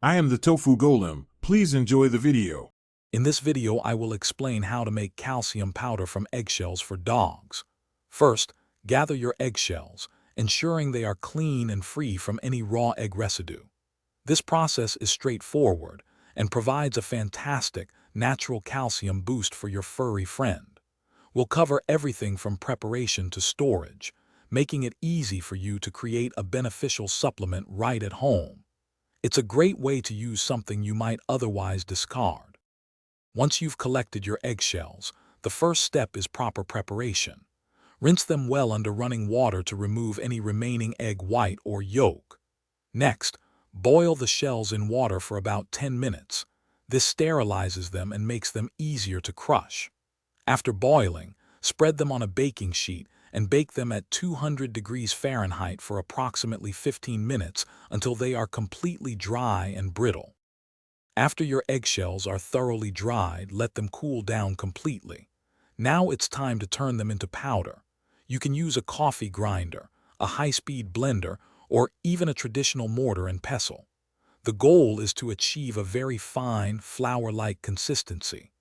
I am the Tofu Golem. Please enjoy the video. In this video, I will explain how to make calcium powder from eggshells for dogs. First, gather your eggshells, ensuring they are clean and free from any raw egg residue. This process is straightforward and provides a fantastic, natural calcium boost for your furry friend. We'll cover everything from preparation to storage, making it easy for you to create a beneficial supplement right at home. It's a great way to use something you might otherwise discard. Once you've collected your eggshells, the first step is proper preparation. Rinse them well under running water to remove any remaining egg white or yolk. Next, boil the shells in water for about 10 minutes. This sterilizes them and makes them easier to crush. After boiling, spread them on a baking sheet and bake them at 200 degrees Fahrenheit for approximately 15 minutes until they are completely dry and brittle. After your eggshells are thoroughly dried, let them cool down completely. Now it's time to turn them into powder. You can use a coffee grinder, a high-speed blender, or even a traditional mortar and pestle. The goal is to achieve a very fine, flour-like consistency.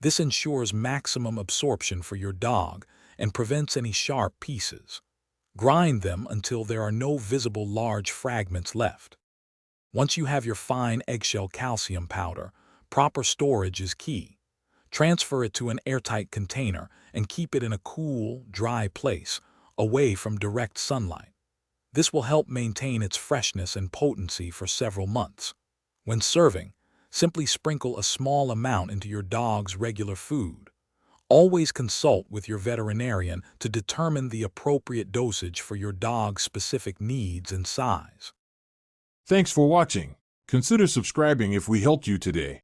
This ensures maximum absorption for your dog and prevents any sharp pieces. Grind them until there are no visible large fragments left. Once you have your fine eggshell calcium powder, proper storage is key. Transfer it to an airtight container and keep it in a cool, dry place, away from direct sunlight. This will help maintain its freshness and potency for several months. When serving, simply sprinkle a small amount into your dog's regular food. Always consult with your veterinarian to determine the appropriate dosage for your dog's specific needs and size. Thanks for watching. Consider subscribing if we helped you today.